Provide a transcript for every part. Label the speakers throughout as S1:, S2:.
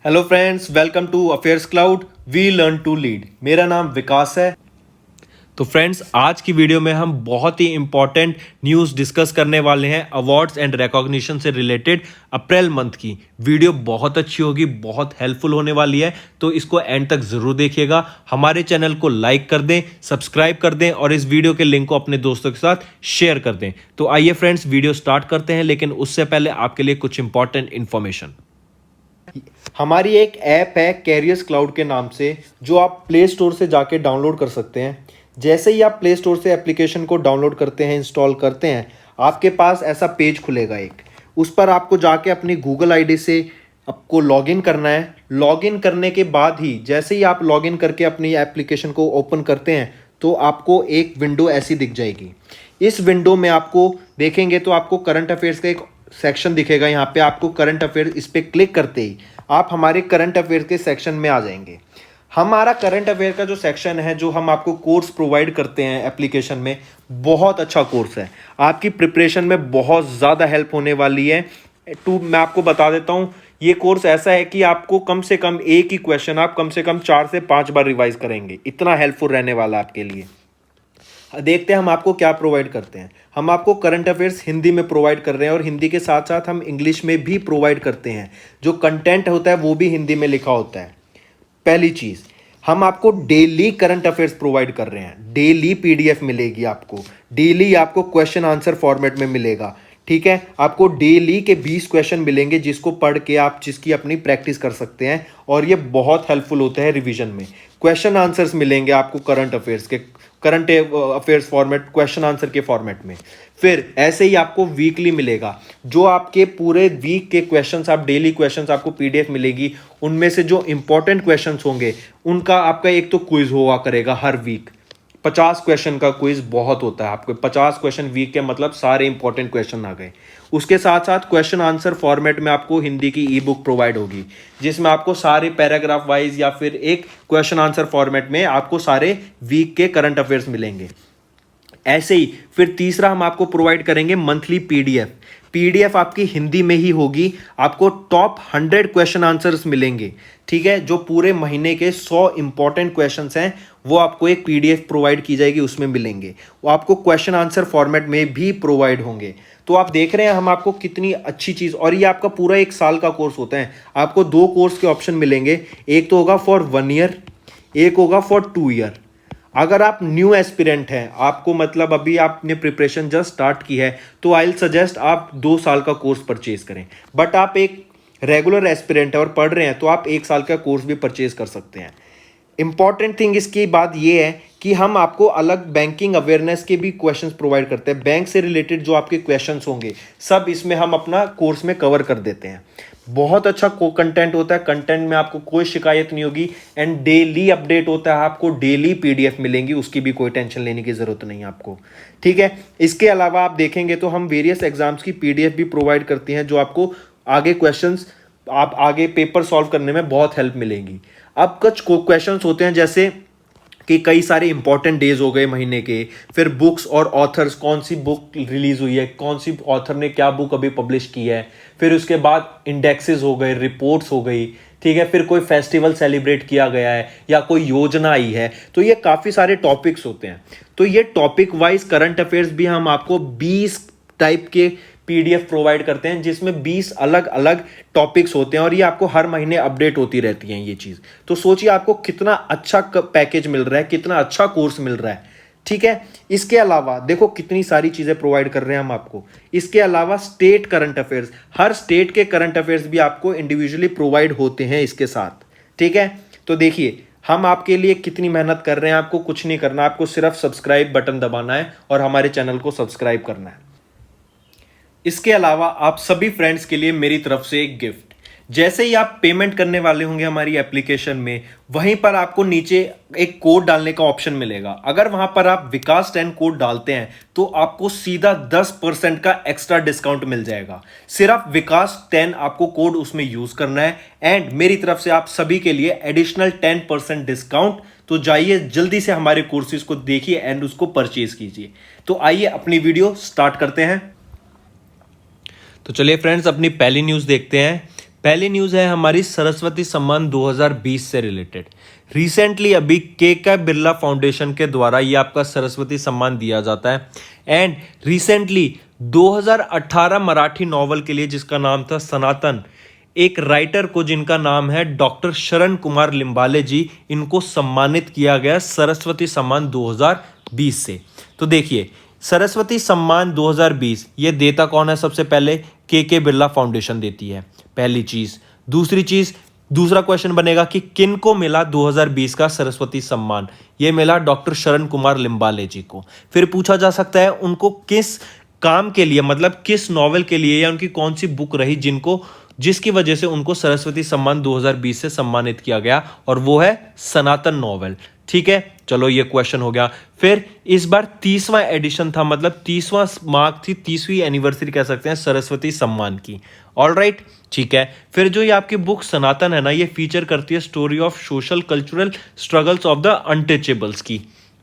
S1: Hello friends, welcome to affairs cloud. We learn to lead. मेरा नाम विकास है। तो फ्रेंड्स, आज की वीडियो में हम बहुत ही इंपॉर्टेंट न्यूज़ डिस्कस करने वाले हैं अवार्ड्स एंड रिकॉग्निशन से रिलेटेड। अप्रैल मंथ की वीडियो बहुत अच्छी होगी, बहुत हेल्पफुल होने वाली है, तो इसको एंड तक जरूर देखिएगा। हमारे चैनल को लाइक कर दें, सब्सक्राइब कर दें और इस वीडियो के लिंक को अपने दोस्तों के साथ शेयर कर दें। तो आइए फ्रेंड्स, वीडियो स्टार्ट करते हैं, लेकिन उससे पहले आपके लिए कुछ इंपॉर्टेंट इंफॉर्मेशन। हमारी एक ऐप है कैरियर्स क्लाउड के नाम से, जो आप प्ले स्टोर से जाके डाउनलोड कर सकते हैं। जैसे ही आप प्ले स्टोर से एप्लीकेशन को डाउनलोड करते हैं, इंस्टॉल करते हैं, आपके पास ऐसा पेज खुलेगा एक। उस पर आपको जाके अपनी गूगल आईडी से आपको लॉगिन करना है। लॉगिन करने के बाद ही जैसे ही आप लॉगिन करके अपनी एप्लीकेशन को ओपन करते हैं तो आपको एक विंडो ऐसी दिख जाएगी। इस विंडो में आपको देखेंगे तो आपको करंट अफेयर्स का एक सेक्शन दिखेगा। यहाँ पे आपको करंट अफेयर, इस पर क्लिक करते ही आप हमारे करंट अफेयर के सेक्शन में आ जाएंगे। हमारा करंट अफेयर का जो सेक्शन है, जो हम आपको कोर्स प्रोवाइड करते हैं एप्लीकेशन में, बहुत अच्छा कोर्स है। आपकी प्रिपरेशन में बहुत ज़्यादा हेल्प होने वाली है। मैं आपको बता देता हूँ, ये कोर्स ऐसा है कि आपको कम से कम एक ही क्वेश्चन आप कम से कम 4 से 5 बार रिवाइज करेंगे। इतना हेल्पफुल रहने वाला है आपके लिए। देखते हैं हम आपको क्या प्रोवाइड करते हैं। हम आपको करंट अफेयर्स हिंदी में प्रोवाइड कर रहे हैं और हिंदी के साथ साथ हम इंग्लिश में भी प्रोवाइड करते हैं। जो कंटेंट होता है वो भी हिंदी में लिखा होता है। पहली चीज़, हम आपको डेली करंट अफेयर्स प्रोवाइड कर रहे हैं। डेली पीडीएफ मिलेगी आपको, डेली आपको क्वेश्चन आंसर फॉर्मेट में मिलेगा। ठीक है, आपको डेली के 20 क्वेश्चन मिलेंगे, जिसको पढ़ के आप जिसकी अपनी प्रैक्टिस कर सकते हैं और ये बहुत हेल्पफुल होता है रिवीजन में। क्वेश्चन आंसर्स मिलेंगे आपको current affairs format, question answer के फॉर्मेट में। फिर ऐसे ही आपको वीकली मिलेगा, जो आपके पूरे वीक के क्वेश्चंस, आप डेली क्वेश्चंस आपको पीडीएफ मिलेगी। उनमें से जो इंपॉर्टेंट क्वेश्चंस होंगे उनका आपका एक तो क्विज हुआ करेगा हर वीक। 50 क्वेश्चन का क्विज बहुत होता है। आपको 50 क्वेश्चन वीक के मतलब सारे इंपॉर्टेंट क्वेश्चन आ गए। उसके साथ साथ क्वेश्चन आंसर फॉर्मेट में आपको हिंदी की ई बुक प्रोवाइड होगी, जिसमें आपको सारे पैराग्राफ वाइज या फिर एक क्वेश्चन आंसर फॉर्मेट में आपको सारे वीक के करंट अफेयर्स मिलेंगे। ऐसे ही फिर तीसरा हम आपको प्रोवाइड करेंगे मंथली पीडीएफ। पीडीएफ आपकी हिंदी में ही होगी। आपको टॉप 100 क्वेश्चन आंसर्स मिलेंगे। ठीक है, जो पूरे महीने के 100 इंपॉर्टेंट क्वेश्चंस हैं वो आपको एक पीडीएफ प्रोवाइड की जाएगी, उसमें मिलेंगे। वो आपको क्वेश्चन आंसर फॉर्मेट में भी प्रोवाइड होंगे। तो आप देख रहे हैं हम आपको कितनी अच्छी चीज़, और ये आपका पूरा 1 साल का कोर्स होता है। आपको 2 कोर्स के ऑप्शन मिलेंगे, एक तो होगा फॉर 1 ईयर, एक होगा फॉर 2 ईयर। अगर आप न्यू एस्पिरेंट हैं, आपको मतलब अभी आपने प्रिपरेशन जस्ट स्टार्ट की है, तो आई विल सजेस्ट आप 2 साल का कोर्स परचेज करें। बट आप एक रेगुलर एस्पिरेंट है और पढ़ रहे हैं तो आप 1 साल का कोर्स भी परचेज कर सकते हैं। इंपॉर्टेंट थिंग इसकी बात यह है कि हम आपको अलग बैंकिंग अवेयरनेस के भी क्वेश्चंस प्रोवाइड करते हैं। बैंक से रिलेटेड जो आपके क्वेश्चंस होंगे सब इसमें हम अपना कोर्स में कवर कर देते हैं। बहुत अच्छा कंटेंट होता है। कंटेंट में आपको कोई शिकायत नहीं होगी एंड डेली अपडेट होता है। आपको डेली पीडीएफ मिलेंगी, उसकी भी कोई टेंशन लेने की जरूरत नहीं है आपको। ठीक है, इसके अलावा आप देखेंगे तो हम वेरियस एग्जाम्स की पीडीएफ भी प्रोवाइड करती हैं, जो आपको आगे क्वेश्चंस, आप आगे पेपर सॉल्व करने में बहुत हेल्प मिलेगी। अब कुछ क्वेश्चंस होते हैं जैसे कि कई सारे इंपॉर्टेंट डेज हो गए महीने के, फिर बुक्स और ऑथर्स, कौन सी बुक रिलीज हुई है, कौन सी ऑथर ने क्या बुक अभी पब्लिश की है, फिर उसके बाद इंडेक्सेस हो गए, रिपोर्ट्स हो गई। ठीक है, फिर कोई फेस्टिवल सेलिब्रेट किया गया है या कोई योजना आई है। तो ये काफ़ी सारे टॉपिक्स होते हैं। तो ये टॉपिक वाइज करंट अफेयर्स भी हम आपको 20 टाइप के पीडीएफ प्रोवाइड करते हैं, जिसमें 20 अलग अलग टॉपिक्स होते हैं और ये आपको हर महीने अपडेट होती रहती हैं ये चीज़। तो सोचिए आपको कितना अच्छा पैकेज मिल रहा है, कितना अच्छा कोर्स मिल रहा है। ठीक है, इसके अलावा देखो कितनी सारी चीज़ें प्रोवाइड कर रहे हैं हम आपको। इसके अलावा स्टेट करंट अफेयर्स, हर स्टेट के करंट अफेयर्स भी आपको इंडिविजुअली प्रोवाइड होते हैं इसके साथ। ठीक है, तो देखिए हम आपके लिए कितनी मेहनत कर रहे हैं। आपको कुछ नहीं करना, आपको सिर्फ सब्सक्राइब बटन दबाना है और हमारे चैनल को सब्सक्राइब करना है। इसके अलावा आप सभी फ्रेंड्स के लिए मेरी तरफ से एक गिफ्ट। जैसे ही आप पेमेंट करने वाले होंगे हमारी एप्लीकेशन में, वहीं पर आपको नीचे एक कोड डालने का ऑप्शन मिलेगा। अगर वहां पर आप विकास 10 कोड डालते हैं तो आपको सीधा 10% का एक्स्ट्रा डिस्काउंट मिल जाएगा। सिर्फ विकास 10 आपको कोड उसमें यूज करना है एंड मेरी तरफ से आप सभी के लिए एडिशनल 10% डिस्काउंट। तो जाइए जल्दी से हमारे कोर्सेज को देखिए एंड उसको परचेज कीजिए। तो आइए अपनी वीडियो स्टार्ट करते हैं। तो चलिए फ्रेंड्स, अपनी पहली न्यूज़ देखते हैं। पहली न्यूज़ है हमारी सरस्वती सम्मान 2020 से रिलेटेड। रिसेंटली अभी के बिरला फाउंडेशन के द्वारा ये आपका सरस्वती सम्मान दिया जाता है। एंड रिसेंटली 2018 मराठी नॉवल के लिए जिसका नाम था सनातन, एक राइटर को जिनका नाम है डॉक्टर शरण कुमार लिम्बाले जी, इनको सम्मानित किया गया सरस्वती सम्मान 2020 से। तो देखिए सरस्वती सम्मान 2020 ये देता कौन है? सबसे पहले के बिरला फाउंडेशन देती है, पहली चीज। दूसरी चीज, दूसरा क्वेश्चन बनेगा कि किन को मिला 2020 का सरस्वती सम्मान? ये मिला डॉक्टर शरण कुमार लिम्बाले जी को। फिर पूछा जा सकता है उनको किस काम के लिए, मतलब किस नॉवेल के लिए या उनकी कौन सी बुक रही जिसकी वजह से उनको सरस्वती सम्मान 2020 से सम्मानित किया गया, और वो है सनातन नॉवेल। ठीक है, चलो ये क्वेश्चन हो गया। फिर इस बार 30वां एडिशन था, मतलब 30वां मार्क थी, 30वीं एनिवर्सरी कह सकते हैं सरस्वती सम्मान की। ऑल राइट, ठीक है। फिर जो ये आपकी बुक सनातन है ना, ये फीचर करती है story of social cultural struggles of the untouchables की।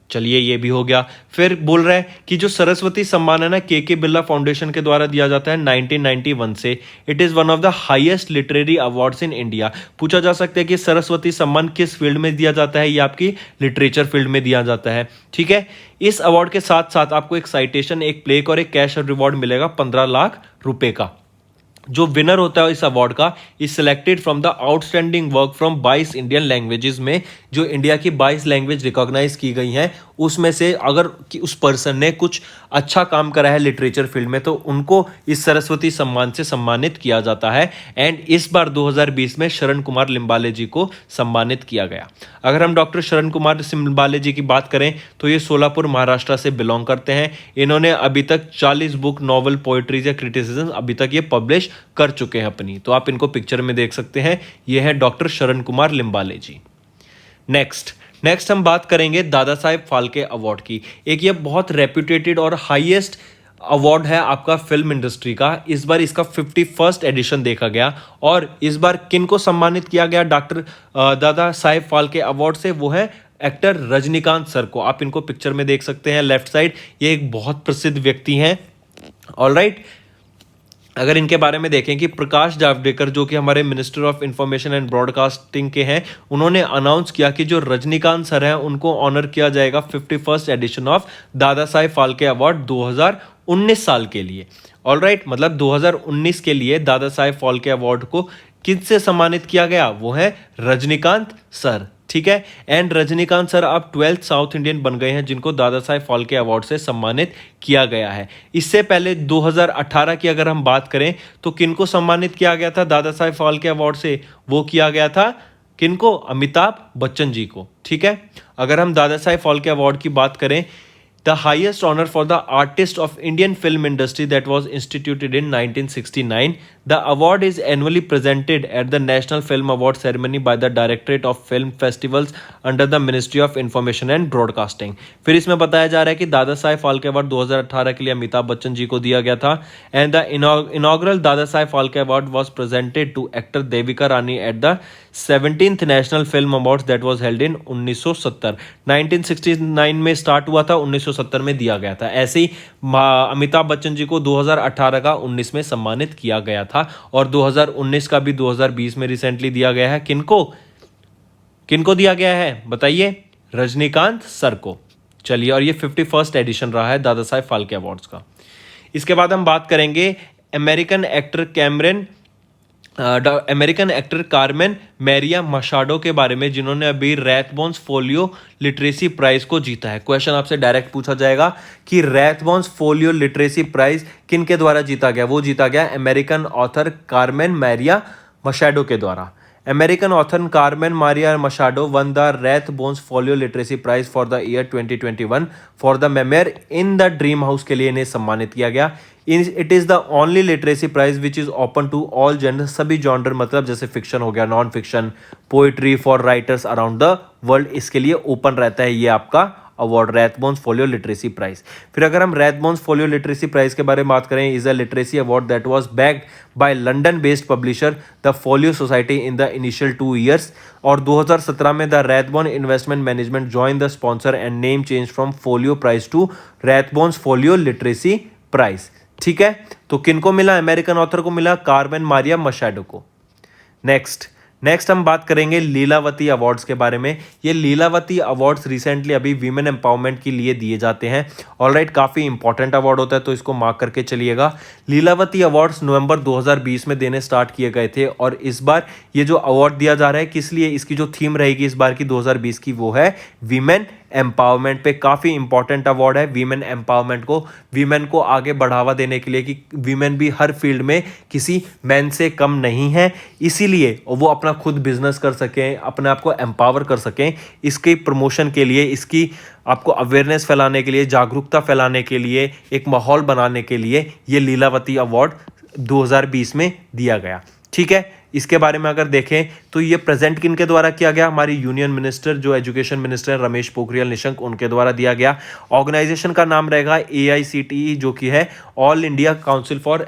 S1: चलिए ये भी हो गया। फिर बोल रहे हैं कि जो सरस्वती सम्मान है ना के बिरला फाउंडेशन के द्वारा दिया जाता है 1991 से। It is one of the highest literary awards in India. पूछा जा सकता है कि सरस्वती सम्मान किस फील्ड में दिया जाता है? ये आपकी लिटरेचर फील्ड में दिया जाता है। ठीक है, इस अवार्ड के साथ साथ आपको एक साइटेशन, एक प्लेक और एक कैश रिवॉर्ड मिलेगा 15 लाख रुपए का। जो विनर होता है इस अवार्ड का is selected from the outstanding work from 22 Indian languages में, जो इंडिया की 22 लैंग्वेज रिकॉग्नाइज की गई हैं, उसमें से अगर कि उस पर्सन ने कुछ अच्छा काम करा है लिटरेचर फील्ड में तो उनको इस सरस्वती सम्मान से सम्मानित किया जाता है। एंड इस बार 2020 में शरण कुमार लिम्बाले जी को सम्मानित किया गया। अगर हम डॉक्टर शरण कुमार लिम्बाले जी की बात करें तो ये सोलापुर महाराष्ट्र से बिलोंग करते हैं। इन्होंने अभी तक 40 बुक, नॉवल, पोइट्रीज या क्रिटिसिज्म अभी तक ये पब्लिश कर चुके हैं अपनी। तो आप इनको पिक्चर में देख सकते हैं, ये है डॉक्टर शरण कुमार लिम्बाले जी। नेक्स्ट हम बात करेंगे दादा साहेब फाल्के अवार्ड की। एक ये बहुत रेप्यूटेटेड और हाईएस्ट अवार्ड है आपका फिल्म इंडस्ट्री का। इस बार इसका 51st एडिशन देखा गया और इस बार किन को सम्मानित किया गया डॉक्टर दादा साहेब फाल्के अवार्ड से? वो है एक्टर रजनीकांत सर को। आप इनको पिक्चर में देख सकते हैं लेफ्ट साइड। ये एक बहुत प्रसिद्ध व्यक्ति हैं। ऑलराइट, अगर इनके बारे में देखें कि प्रकाश जावड़ेकर जो कि हमारे minister of information and broadcasting के हैं, उन्होंने अनाउंस किया कि जो रजनीकांत सर हैं उनको ऑनर किया जाएगा 51st addition of Dada Saheb Phalke award 2019 साल के लिए। ऑलराइट, मतलब 2019 के लिए दादा साहेब फाल्के अवार्ड को किससे सम्मानित किया गया? वो है रजनीकांत सर। ठीक है, एंड रजनीकांत सर अब 12th साउथ इंडियन बन गए हैं जिनको दादा साहेब फाल्के अवार्ड से सम्मानित किया गया है। इससे पहले 2018 की अगर हम बात करें तो किनको सम्मानित किया गया था दादा साहेब फाल्के अवार्ड से? वो किया गया था किनको? अमिताभ बच्चन जी को। ठीक है, अगर हम दादा साहेब फाल्के अवार्ड की बात करें, the highest honor for the artist of Indian film industry that was instituted in 1969. The award is annually presented at the National Film Award ceremony by the Directorate of Film Festivals under the Ministry of Information and Broadcasting. फिर इसमें बताया जा रहा है कि Dada Saheb Phalke award 2018 के लिए अमिताभ बच्चन जी को दिया गया था। And the inaugural Dadasaheb Phalke award was presented to actor Devika Rani at the 17th National Film Awards that was held in 1970। 1969 में स्टार्ट हुआ था, 1970 में दिया गया था। ऐसे ही अमिताभ बच्चन जी को 2018 का 19 में सम्मानित किया गया था और 2019 का भी 2020 में रिसेंटली दिया गया है। किनको दिया गया है बताइए? रजनीकांत सर को। चलिए, और ये 51st एडिशन रहा है दादा साहेब फाल्के अवार्ड्स का। इसके बाद हम बात करेंगे अमेरिकन एक्टर कार्मेन मैरिया मशाडो के बारे में, जिन्होंने अभी रैथबोन्स फोलियो लिटरेसी प्राइज को जीता है। क्वेश्चन आपसे डायरेक्ट पूछा जाएगा कि रैथबोन्स फोलियो लिटरेसी प्राइज किन के द्वारा जीता गया? वो जीता गया अमेरिकन ऑथर कार्मेन मैरिया मशाडो के द्वारा। American author Carmen Maria Machado won the Rathbones Folio Literacy Prize for the year 2021 for the memoir In the Dream House के लिए इन्हें सम्मानित किया गया। It is the only literacy prize which is open to all genders, सभी genre, मतलब जैसे fiction हो गया, non fiction, poetry for writers around the world, इसके लिए ओपन रहता है ये आपका अवार्ड रैथबोन्स फोलियो लिटरेसी प्राइज। फिर अगर हम रैथबोन्स फोलियो लिटरेसी प्राइज के बारे में बात करें, is a literacy award that was backed by London based publisher the Folio Society in the initial 2 years। और 2017 में the Rathbone investment management join the sponsor and name change from Folio prize to Rathbones Folio literacy prize. ठीक है, तो किनको मिला? American author को मिला Carmen Maria मशाडो को। नेक्स्ट हम बात करेंगे लीलावती अवार्ड्स के बारे में। ये लीलावती अवार्ड्स रिसेंटली अभी वीमेन एम्पावरमेंट के लिए दिए जाते हैं। ऑलराइट, काफ़ी इंपॉर्टेंट अवार्ड होता है, तो इसको मार्क करके चलिएगा। लीलावती अवार्ड्स नवंबर 2020 में देने स्टार्ट किए गए थे, और इस बार ये जो अवार्ड दिया जा रहा है, किस लिए, इसकी जो थीम रहेगी इस बार की 2020 की, वो है वीमेन एम्पावरमेंट पे। काफ़ी इंपॉर्टेंट अवार्ड है वीमेन एम्पावरमेंट को, वीमेन को आगे बढ़ावा देने के लिए कि वीमेन भी हर फील्ड में किसी मैन से कम नहीं है, इसीलिए वो अपना खुद बिजनेस कर सकें, अपने आप को एम्पावर कर सकें। इसके प्रमोशन के लिए, इसकी आपको अवेयरनेस फैलाने के लिए, जागरूकता फैलाने के लिए, एक माहौल बनाने के लिए ये लीलावती अवार्ड 2020 में दिया गया। ठीक है, इसके बारे में अगर देखें तो ये प्रेजेंट किन के द्वारा किया गया, हमारी यूनियन मिनिस्टर जो एजुकेशन मिनिस्टर है रमेश पोखरियाल निशंक, उनके द्वारा दिया गया। ऑर्गेनाइजेशन का नाम रहेगा AICTE, जो कि है all India council for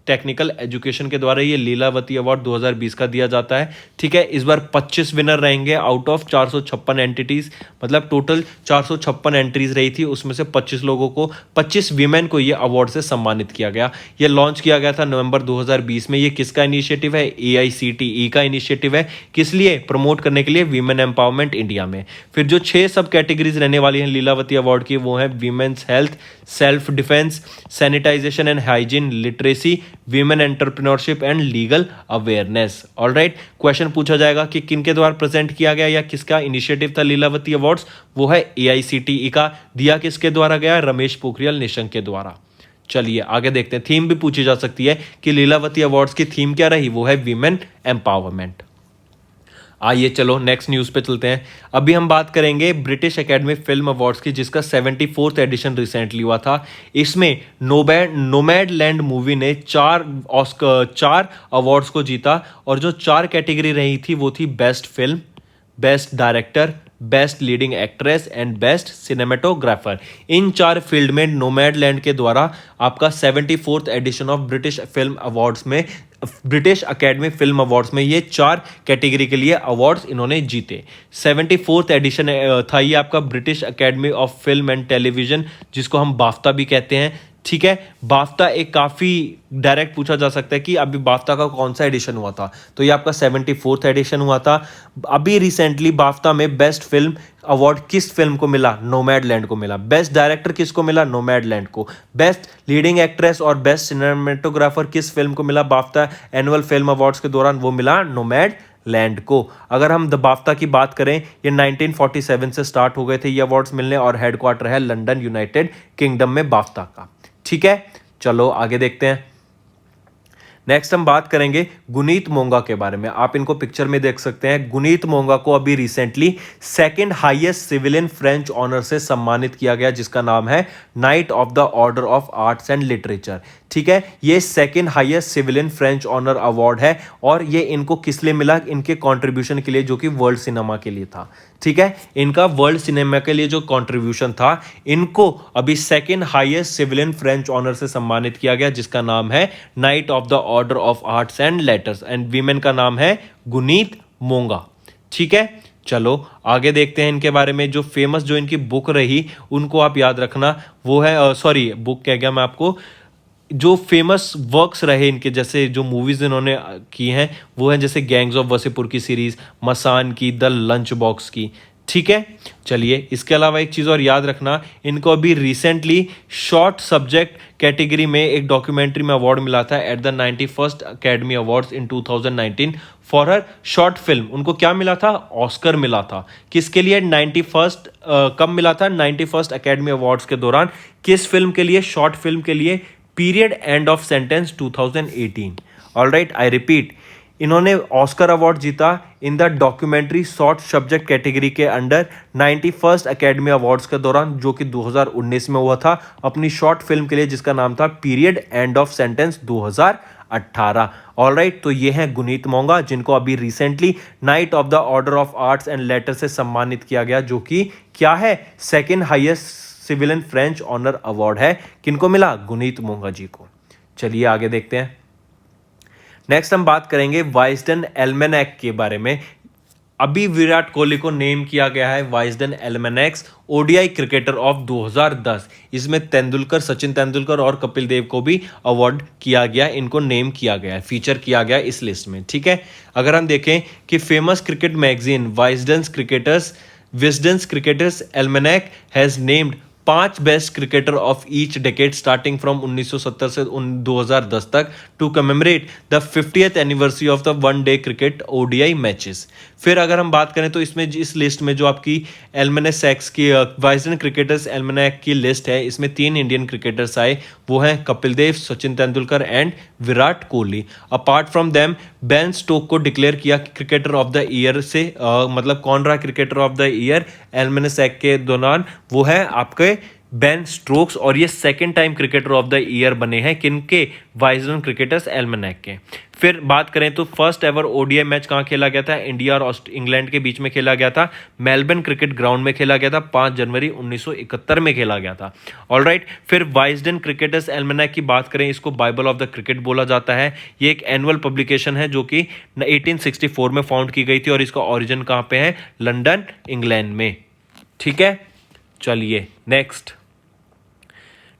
S1: technical education के द्वारा ये लीलावती अवार्ड 2020 का दिया जाता है। ठीक है, इस बार 25 विनर रहेंगे आउट ऑफ 456 एंटिटीज, मतलब टोटल 456 एंट्रीज रही थी, उसमें से 25 लोगों को, 25 वीमेन को ये अवार्ड से सम्मानित किया गया। ये लॉन्च किया गया था नवंबर 2020 में। ये किसका इनिशिएटिव है? AICTE का इनिशिएटिव है। किस लिए? प्रमोट करने के लिए वीमेन एम्पावरमेंट इंडिया में। फिर जो 6 सब कैटेगरीज रहने वाली हैं लीलावती अवार्ड की, वो है women's health, self defence, sanitisation and hygiene, literacy, women entrepreneurship and legal awareness. Alright, question पूछा जाएगा कि किनके द्वारा प्रेजेंट किया गया या किसका इनिशिएटिव था लीलावती अवार्ड्स, वो है AICTE का। दिया किसके द्वारा गया? रमेश पोखरियाल निशंक के द्वारा। चलिए आगे देखते हैं। थीम भी पूछी जा सकती है कि लीलावती अवार्ड्स की थीम क्या रही, वो है वीमेन एम्पावरमेंट। आइए चलो नेक्स्ट न्यूज़ पे चलते हैं। अभी हम बात करेंगे ब्रिटिश एकेडमी फिल्म अवार्ड्स की, जिसका 74th एडिशन रिसेंटली हुआ था। इसमें नोमैडलैंड मूवी ने 4 अवार्ड्स को जीता, और जो 4 कैटेगरी रही थी वो थी best film, best director, best leading actress and best cinematographer. इन 4 फील्ड में नोमैडलैंड के द्वारा आपका 74th edition of British film awards में, ब्रिटिश अकेडमी फिल्म अवार्ड्स में ये 4 कैटेगरी के लिए अवार्ड्स इन्होंने जीते। 74th एडिशन था ये आपका British academy of film and television, जिसको हम बाफ्ता भी कहते हैं। ठीक है, बाफ्ता एक काफ़ी डायरेक्ट पूछा जा सकता है कि अभी बाफ्ता का कौन सा एडिशन हुआ था, तो ये आपका 74th एडिशन हुआ था। अभी रिसेंटली बाफ्ता में बेस्ट फिल्म अवार्ड किस फिल्म को मिला? नोमैडलैंड को मिला। बेस्ट डायरेक्टर किसको मिला? नोमैडलैंड को। बेस्ट लीडिंग एक्ट्रेस और बेस्ट सिनेमेटोग्राफर किस फिल्म को मिला बाफ्ता एनुअल फिल्म अवार्ड्स के दौरान? वो मिला नोमैडलैंड को। अगर हम द बाफ्ता की बात करें, ये 1947 से स्टार्ट हो गए थे ये अवार्ड्स मिलने, और हेडक्वार्टर है लंदन यूनाइटेड किंगडम में बाफ्ता का। ठीक है, चलो आगे देखते हैं। नेक्स्ट हम बात करेंगे गुनीत मोंगा के बारे में। आप इनको पिक्चर में देख सकते हैं। गुनीत मोंगा को अभी recently 2nd highest civilian French honour से सम्मानित किया गया, जिसका नाम है knight of the order of arts and literature. ठीक है, ये 2nd highest civilian French honour award है, और ये इनको किस लिए मिला? इनके कंट्रीब्यूशन के लिए, जो कि वर्ल्ड सिनेमा के लिए था। ठीक है, इनका वर्ल्ड सिनेमा के लिए जो कंट्रीब्यूशन था, इनको अभी 2nd highest civilian French honour से सम्मानित किया गया, जिसका नाम है knight of the order of arts and letters, and women का नाम है गुनीत मोंगा। ठीक है, चलो आगे देखते हैं इनके बारे में। जो फेमस जो इनकी बुक रही, उनको आप याद रखना, वो है सॉरी बुक कह गया मैं आपको, जो फेमस वर्क्स रहे इनके, जैसे जो मूवीज इन्होंने की हैं, वो हैं जैसे गैंग्स ऑफ वसेपुर की सीरीज, मसान की, द लंच बॉक्स की। ठीक है, चलिए इसके अलावा एक चीज़ और याद रखना, इनको अभी रिसेंटली शॉर्ट सब्जेक्ट कैटेगरी में एक डॉक्यूमेंट्री में अवार्ड मिला था at the 91st academy awards in 2019 for her short film. उनको क्या मिला था? ऑस्कर मिला था। किसके लिए? 91st कब मिला था? 91st अकेडमी अवार्ड्स के दौरान। किस फिल्म के लिए? शॉर्ट फिल्म के लिए, period end of sentence 2018। Alright, I repeat, इन्होंने ऑस्कर अवार्ड जीता in the documentary short subject category के अंडर 91st अकेडमी अवार्ड्स के दौरान, जो कि 2019 में हुआ था, अपनी शॉर्ट फिल्म के लिए, जिसका नाम था period end of sentence 2018। Alright, तो ये हैं गुनीत मोंगा, जिनको अभी recently knight of the order of arts and letter से सम्मानित किया गया, जो कि क्या है? 2nd highest civilian French honour award है। किनको मिला? गुनीत मोंगा जी को। चलिए आगे देखते हैं। नेक्स्ट हम बात करेंगे वाइजडन एल्मेनैक के बारे में। अभी विराट कोहली को नेम किया गया है वाइजडन एल्मेनेक्स ओडीआई क्रिकेटर ऑफ 2010। इसमें तेंदुलकर, सचिन तेंदुलकर और कपिल देव को भी अवार्ड किया गया, इनको नेम किया गया है, फीचर किया गया इस लिस्ट में। ठीक है, अगर हम देखें कि famous cricket magazine Wisden's cricketers almanack has named 5 best cricketer of each decade starting from 1970 से 2010 तक to commemorate the 50th anniversary of the one day cricket ODI matches. फिर अगर हम बात करें तो इसमें इस लिस्ट में जो आपकी एल्मेनेक्स की वाइजडन क्रिकेटर्स एल्मेनेक की लिस्ट है, इसमें 3 इंडियन क्रिकेटर्स आए, वो हैं Kapil Dev, Sachin Tendulkar and Virat Kohli. Apart from them Ben Stoke को डिक्लेयर किया क्रिकेटर ऑफ द ईयर से, मतलब कौन रहा cricketer of the year almanack के दौरान, वो है आपके बेन स्टोक्स, और ये second time cricketer of the year बने हैं किनके, वाइजडन क्रिकेटर्स एल्मेनेक के। फिर बात करें तो फर्स्ट एवर ओडीआई मैच कहाँ खेला गया था, इंडिया और इंग्लैंड के बीच में खेला गया था, मेलबर्न क्रिकेट ग्राउंड में खेला गया था, 5 जनवरी 1971 में खेला गया था। ऑलराइट, फिर वाइजडन क्रिकेटर्स एल्मेनेक की बात करें, इसको बाइबल ऑफ द क्रिकेट बोला जाता है। ये एक एनुअल पब्लिकेशन है जो कि 1864 में फाउंड की गई थी और इसका ओरिजिन कहाँ पे है, लंदन इंग्लैंड में। ठीक है, चलिए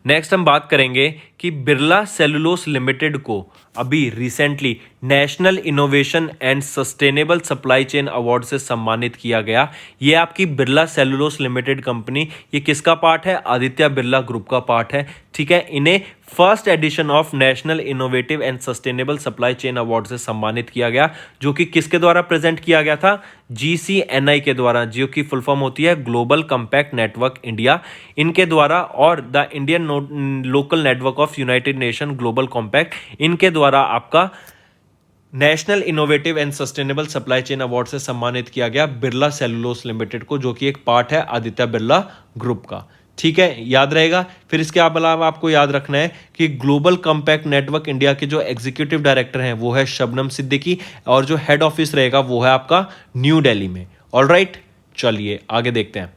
S1: नेक्स्ट हम बात करेंगे कि बिरला सेलुलोस लिमिटेड को अभी recently national innovation and sustainable supply chain award से सम्मानित किया गया। ये आपकी बिरला सेलुलोस लिमिटेड कंपनी, ये किसका पार्ट है, आदित्य बिरला ग्रुप का पार्ट है। ठीक है, इन्हें first edition of national innovative and sustainable supply chain award से सम्मानित किया गया, जो कि किसके द्वारा प्रेजेंट किया गया था, GCNI के द्वारा, जो की फुल फॉर्म होती है ग्लोबल कॉम्पैक्ट नेटवर्क इंडिया, इनके द्वारा, और the Indian local network of United nation global compact, इनके द्वारा आपका national innovative and sustainable supply chain award से सम्मानित किया गया बिरला सेलुलोस लिमिटेड को, जो कि एक पार्ट है आदित्य बिरला ग्रुप का। ठीक है, याद रहेगा। फिर इसके अलावा आपको याद रखना है कि ग्लोबल कॉम्पैक्ट नेटवर्क इंडिया के जो एग्जीक्यूटिव डायरेक्टर हैं वो है शबनम सिद्दीकी, और जो हेड ऑफिस रहेगा वो है आपका न्यू दिल्ली में। ऑलराइट, चलिए आगे देखते हैं।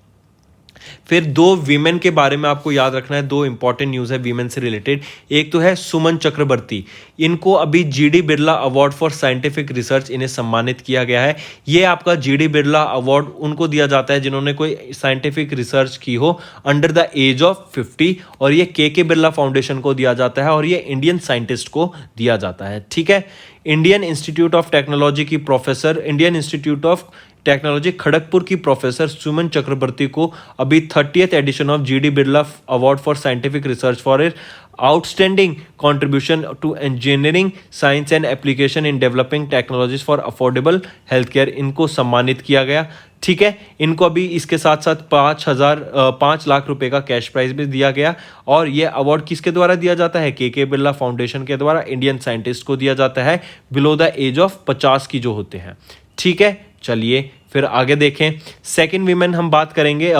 S1: फिर 2 वीमेन के बारे में आपको याद रखना है, 2 इंपॉर्टेंट न्यूज़ है वीमेन से रिलेटेड। एक तो है सुमन चक्रवर्ती, इनको अभी GD Birla award for scientific research इन्हें सम्मानित किया गया है। ये आपका जीडी बिरला अवार्ड उनको दिया जाता है जिन्होंने कोई साइंटिफिक रिसर्च की हो अंडर द एज ऑफ 50, और ये के बिरला फाउंडेशन को दिया जाता है, और ये इंडियन साइंटिस्ट को दिया जाता है। ठीक है, इंडियन इंस्टीट्यूट ऑफ टेक्नोलॉजी की professor, Indian institute of technology Kharagpur की प्रोफेसर सुमन चक्रवर्ती को अभी 30th edition of GD Birla award for scientific research for a outstanding contribution to engineering science and application in developing technologies for affordable health care, इनको सम्मानित किया गया। ठीक है, इनको अभी इसके साथ साथ 5 लाख रुपए का कैश प्राइज भी दिया गया, और ये अवार्ड किसके द्वारा दिया जाता है, के बिरला फाउंडेशन के द्वारा इंडियन साइंटिस्ट को दिया जाता है बिलो द एज ऑफ 50 की जो होते हैं। ठीक है, चलिए फिर आगे देखें। सेकंड वीमेन हम बात करेंगे,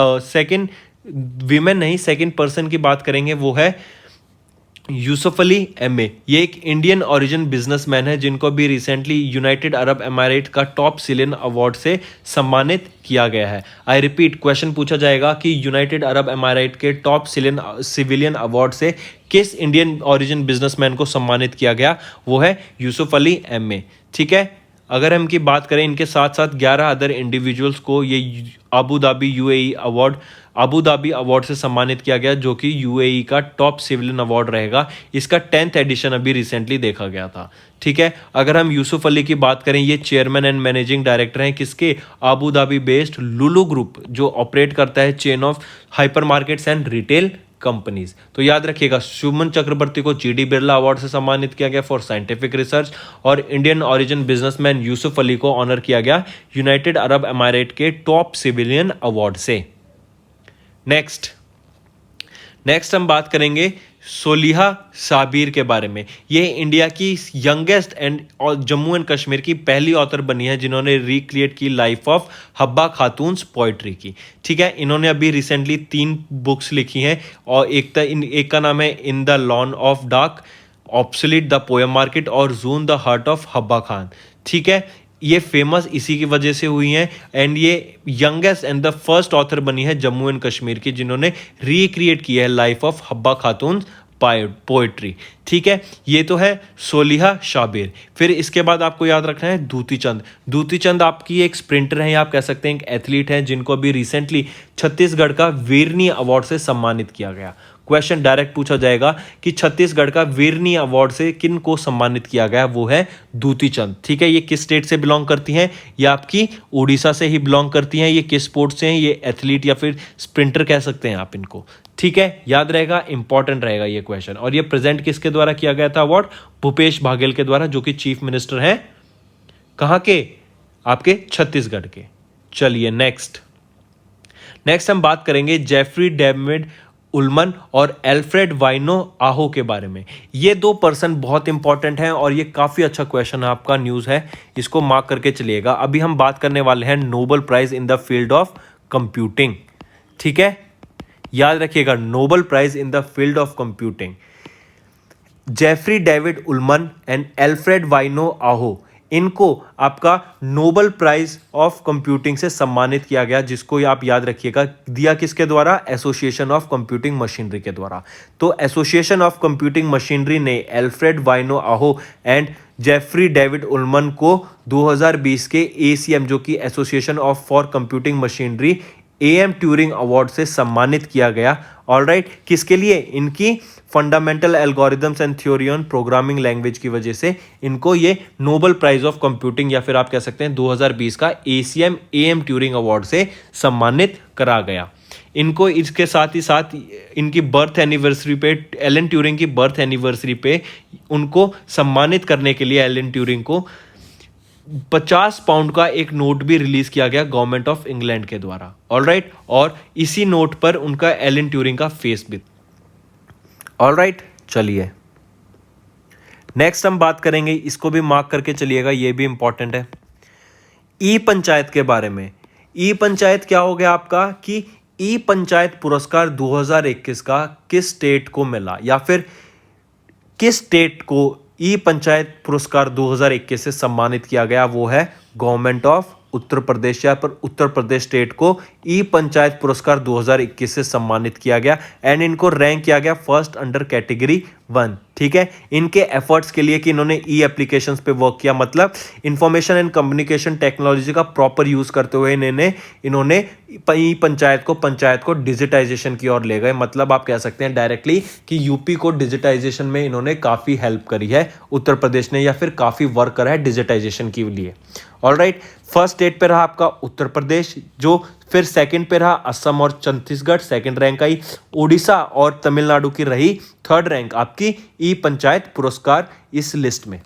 S1: सेकंड पर्सन की बात करेंगे, वो है यूसुफ अली MA। ये एक इंडियन ओरिजिन बिजनेसमैन है जिनको भी रिसेंटली यूनाइटेड अरब एमिरेट का टॉप सिविलियन अवार्ड से सम्मानित किया गया है। आई रिपीट, क्वेश्चन पूछा जाएगा कि यूनाइटेड अरब एमिरेट के टॉप सिविलियन अवार्ड से किस इंडियन ओरिजिन बिजनेसमैन को सम्मानित किया गया, वो है यूसुफ अली MA। ठीक है, अगर हम की बात करें, इनके साथ साथ 11 अदर इंडिविजुअल्स को ये अबू धाबी अवार्ड से सम्मानित किया गया, जो कि UAE का टॉप सिविलियन अवार्ड रहेगा। इसका 10th एडिशन अभी रिसेंटली देखा गया था। ठीक है, अगर हम यूसुफ अली की बात करें, ये चेयरमैन एंड मैनेजिंग डायरेक्टर हैं किसके, अबू धाबी बेस्ड लुलु ग्रुप, जो ऑपरेट करता है chain of hyper markets and retail companies. तो याद रखिएगा, सुमन चक्रवर्ती को जीडी बिरला अवार्ड से सम्मानित किया गया फॉर साइंटिफिक रिसर्च, और Indian origin businessman Yusuf Ali को ऑनर किया गया यूनाइटेड अरब एमिरेट के टॉप सिविलियन अवार्ड से। नेक्स्ट हम बात करेंगे सोलिहा साबिर के बारे में। ये इंडिया की youngest and Jammu and Kashmir की पहली ऑथर बनी है जिन्होंने रिक्रिएट की लाइफ ऑफ हब्बा खातून्स पोइट्री की। ठीक है, इन्होंने अभी रिसेंटली 3 बुक्स लिखी हैं, और एक का नाम है in the lawn of dark, obsolete the poem market, और June the heart of Habba Khan. ठीक है, ये फेमस इसी की वजह से हुई हैं, एंड ये youngest and the first author बनी है जम्मू एंड कश्मीर की जिन्होंने रिक्रिएट की है life of Habba Khatoon poetry. ठीक है, ये तो है सोलिहा शाबिर। फिर इसके बाद आपको याद रखना है दूती चंद। दूती चंद आपकी एक स्प्रिंटर हैं, आप कह सकते हैं एक एथलीट हैं, जिनको अभी रिसेंटली छत्तीसगढ़ का वीरनी अवार्ड से सम्मानित किया गया। क्वेश्चन डायरेक्ट पूछा जाएगा कि छत्तीसगढ़ का वीरनी अवार्ड से किन को सम्मानित किया गया, वो है दूती चंद। ठीक है, ये किस स्टेट से बिलोंग करती हैं? ये आपकी उड़ीसा से ही बिलोंग करती हैं। ये किस स्पोर्ट से हैं? ये एथलीट या फिर स्प्रिंटर कह सकते हैं आप इनको। ठीक है, याद रहेगा, इंपॉर्टेंट रहेगा ये क्वेश्चन। और ये प्रेजेंट किसके द्वारा किया गया था अवार्ड? भूपेश बघेल के द्वारा, जो कि चीफ मिनिस्टर हैं कहां के? आपके छत्तीसगढ़ के। चलिए नेक्स्ट हम बात करेंगे जेफरी डेविड उल्मन और एल्फ्रेड वाइनो आहो के बारे में। ये दो पर्सन बहुत इंपॉर्टेंट हैं और ये काफ़ी अच्छा क्वेश्चन है आपका, न्यूज़ है, इसको मार्क करके चलिएगा। अभी हम बात करने वाले हैं Nobel prize in the field of computing. ठीक है, याद रखिएगा, Nobel prize in the field of computing. Jeffrey David Ullman and Alfred Vaino Aho, इनको आपका नोबेल प्राइज ऑफ कंप्यूटिंग से सम्मानित किया गया, जिसको आप याद रखिएगा दिया किसके द्वारा? एसोसिएशन ऑफ कंप्यूटिंग मशीनरी के द्वारा। तो एसोसिएशन ऑफ कंप्यूटिंग मशीनरी ने एल्फ्रेड वाइनो आहो एंड जेफरी डेविड उल्मन को 2020 के एसीएम, जो कि association of for computing machinery AM Turing award से सम्मानित किया गया। ऑलराइट, किसके लिए? इनकी fundamental algorithms and theory on programming language की वजह से इनको ये नोबेल प्राइज ऑफ कंप्यूटिंग या फिर आप कह सकते हैं 2020 का ACM AM ट्यूरिंग अवार्ड से सम्मानित करा गया। इनको इसके साथ ही साथ इनकी बर्थ एनिवर्सरी पे, एलन ट्यूरिंग की बर्थ एनिवर्सरी पे उनको सम्मानित करने के लिए एलन ट्यूरिंग को 50 पाउंड का एक नोट भी रिलीज किया गया गवर्नमेंट ऑफ इंग्लैंड के द्वारा। ऑलराइट, और इसी नोट पर उनका एलन ट्यूरिंग का फेस भी। ऑलराइट, चलिए नेक्स्ट हम बात करेंगे, इसको भी मार्क करके चलिएगा, ये भी इंपॉर्टेंट है, ई पंचायत के बारे में। ई पंचायत क्या हो गया आपका कि ई पंचायत पुरस्कार 2021 का किस स्टेट को मिला, या फिर किस स्टेट को ई पंचायत पुरस्कार 2021 से सम्मानित किया गया? वो है गवर्नमेंट ऑफ उत्तर प्रदेश। या पर उत्तर प्रदेश स्टेट को ई पंचायत पुरस्कार 2021 से सम्मानित किया गया एंड इनको रैंक किया गया फर्स्ट अंडर कैटेगरी 1। ठीक है, इनके एफर्ट्स के लिए कि इन्होंने ई एप्लीकेशंस पे वर्क किया, मतलब इंफॉर्मेशन एंड कम्युनिकेशन टेक्नोलॉजी का प्रॉपर यूज करते हुए इन्होंने ई पंचायत को डिजिटाइजेशन की ओर ले गए। मतलब आप कह सकते हैं डायरेक्टली कि यूपी को डिजिटाइजेशन में इन्होंने काफ़ी हेल्प करी है उत्तर प्रदेश ने, या फिर काफ़ी वर्क करा है डिजिटाइजेशन के लिए। ऑलराइट, फर्स्ट स्टेट पे रहा आपका उत्तर प्रदेश, जो फिर सेकंड पे रहा असम और छत्तीसगढ़, सेकंड रैंक आई। उड़ीसा और तमिलनाडु की रही थर्ड रैंक आपकी ई पंचायत पुरस्कार इस लिस्ट में।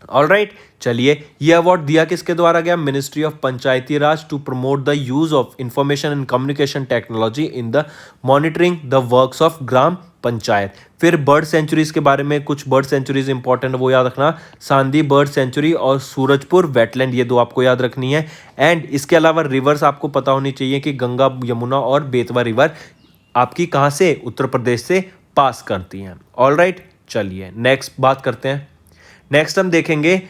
S1: ऑलराइट, चलिए ये अवार्ड दिया किसके द्वारा गया? Ministry of Panchayati Raj to promote the use of information and communication technology in the monitoring the works of gram panchayat. फिर बर्ड सेंचुरीज के बारे में, कुछ बर्ड सेंचुरीज इंपॉर्टेंट वो याद रखना, सांदी बर्ड सेंचुरी और सूरजपुर वेटलैंड, ये दो आपको याद रखनी है। एंड इसके अलावा रिवर्स आपको पता होनी चाहिए कि गंगा, यमुना और बेतवा रिवर आपकी कहाँ से? उत्तर प्रदेश से पास करती हैं। ऑलराइट, चलिए नेक्स्ट बात करते हैं। नेक्स्ट हम देखेंगे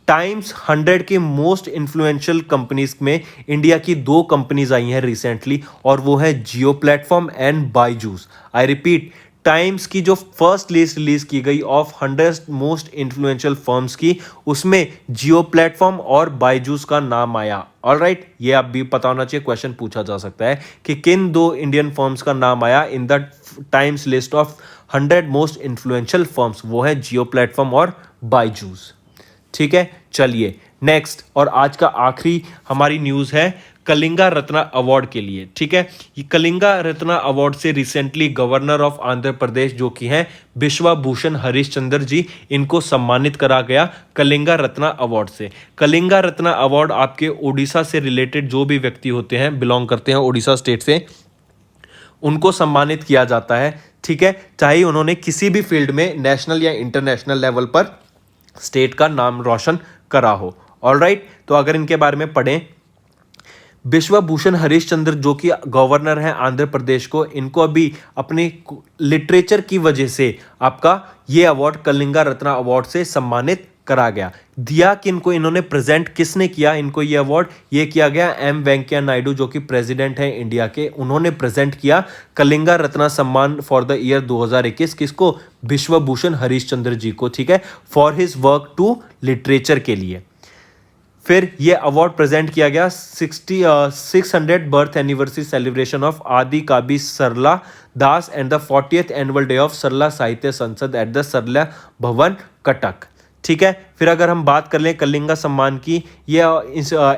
S1: टाइम्स 100 की मोस्ट इन्फ्लुएंशियल कंपनीज में इंडिया की दो कंपनीज आई हैं रिसेंटली, और वो है Jio platform and Byju's. I repeat, Times की जो फर्स्ट लिस्ट रिलीज की गई ऑफ 100 मोस्ट इन्फ्लुएंशियल फर्म्स की, उसमें जियो प्लेटफॉर्म और बायजूस का नाम आया। ऑलराइट, ये आप भी पता होना चाहिए, क्वेश्चन पूछा जा सकता है कि किन दो इंडियन फर्म्स का नाम आया in the times list of 100 most influential firms. वो है जियो प्लेटफॉर्म और बायजूस। ठीक है, चलिए नेक्स्ट और आज का आखिरी हमारी न्यूज़ है कलिंगा रत्ना अवार्ड के लिए। ठीक है, ये कलिंगा रत्ना अवार्ड से recently governor of Andhra Pradesh जो कि हैं बिश्वभूषण हरिश्चंद्र जी, इनको सम्मानित करा गया कलिंगा रत्ना अवार्ड से। कलिंगा रत्ना अवार्ड आपके उड़ीसा से रिलेटेड जो भी व्यक्ति होते हैं, बिलोंग करते हैं उड़ीसा स्टेट से, उनको सम्मानित किया जाता है। ठीक है, चाहे उन्होंने किसी भी फील्ड में नेशनल या इंटरनेशनल लेवल पर स्टेट का नाम रोशन करा हो। ऑलराइट, तो अगर इनके बारे में पढ़ें, बिश्वभूषण हरिश्चंद्र जो कि गवर्नर हैं आंध्र प्रदेश को, इनको अभी अपने लिटरेचर की वजह से आपका ये अवार्ड कलिंगा रत्ना अवार्ड से सम्मानित करा गया। दिया किनको इन्होंने प्रेजेंट किसने किया इनको ये अवार्ड, ये किया गया एम वेंकैया नायडू जो कि प्रेसिडेंट हैं इंडिया के, उन्होंने प्रेजेंट किया कलिंगा रत्ना सम्मान फॉर द ईयर 2021 किसको, विश्व भूषण हरीशचंद्र जी को, ठीक है, for his work to literature के लिए। फिर ये अवार्ड प्रेजेंट किया गया 600 birth anniversary celebration of Adi Kabi Sarla Das and the 40th annual day of Sarla Sahitya Sansad at the सरला भवन कटक, ठीक है। फिर अगर हम बात कर लें कलिंगा सम्मान की, ये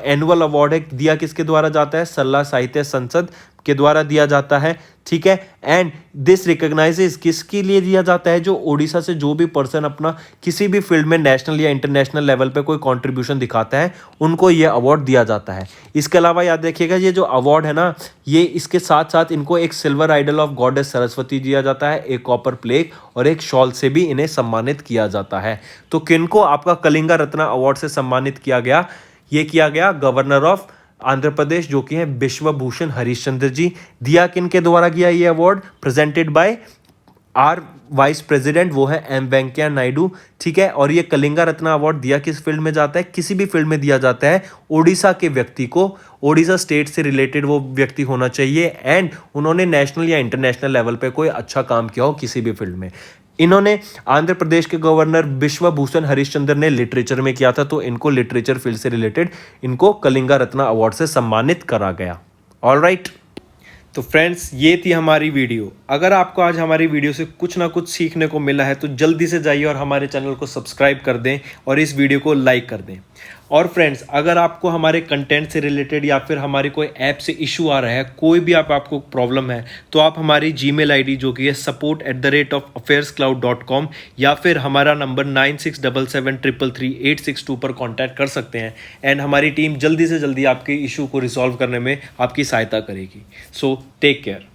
S1: एनुअल अवार्ड है, दिया किसके द्वारा जाता है, सरला साहित्य संसद के द्वारा दिया जाता है, ठीक है। एंड दिस रिकॉग्नाइजेस किसके लिए दिया जाता है, जो ओडिशा से जो भी पर्सन अपना किसी भी फील्ड में नेशनल या इंटरनेशनल लेवल पे कोई कंट्रीब्यूशन दिखाता है उनको ये अवार्ड दिया जाता है। इसके अलावा याद रखिएगा ये जो अवार्ड है ना, ये इसके साथ साथ इनको एक silver idol of goddess Saraswati दिया जाता है, एक कॉपर प्लेट और एक शॉल से भी इन्हें सम्मानित किया जाता है। तो किनको आपका कलिंगा रत्ना अवार्ड से सम्मानित किया गया, ये किया गया गवर्नर ऑफ आंध्र प्रदेश जो कि है विश्व भूषण हरीशचंद्र जी। दिया किन के द्वारा किया ये award, presented by our vice president, वो है एम वेंकैया नायडू, ठीक है। और ये कलिंगा रत्ना अवार्ड दिया किस फील्ड में जाता है, किसी भी फील्ड में दिया जाता है ओडिशा के व्यक्ति को, ओडिशा स्टेट से रिलेटेड वो व्यक्ति होना चाहिए एंड उन्होंने नेशनल या इंटरनेशनल लेवल पे कोई अच्छा काम किया हो किसी भी फील्ड में। इन्होंने आंध्र प्रदेश के गवर्नर विश्व भूषण हरिश्चंद्र ने लिटरेचर में किया था, तो इनको लिटरेचर फील्ड से रिलेटेड इनको कलिंगा रत्ना अवार्ड से सम्मानित करा गया। ऑलराइट, तो फ्रेंड्स ये थी हमारी वीडियो। अगर आपको आज हमारी वीडियो से कुछ ना कुछ सीखने को मिला है तो जल्दी से जाइए और हमारे चैनल को सब्सक्राइब कर दें और इस वीडियो को लाइक कर दें। और फ्रेंड्स अगर आपको हमारे कंटेंट से रिलेटेड या फिर हमारी कोई ऐप से इशू आ रहा है, कोई भी आपको प्रॉब्लम है, तो आप हमारी जीमेल आईडी जो कि है support@affairscloud.com या फिर हमारा नंबर 9677333862 पर कांटेक्ट कर सकते हैं एंड हमारी टीम जल्दी से जल्दी आपके इशू को रिजॉल्व करने में आपकी सहायता करेगी। So take care.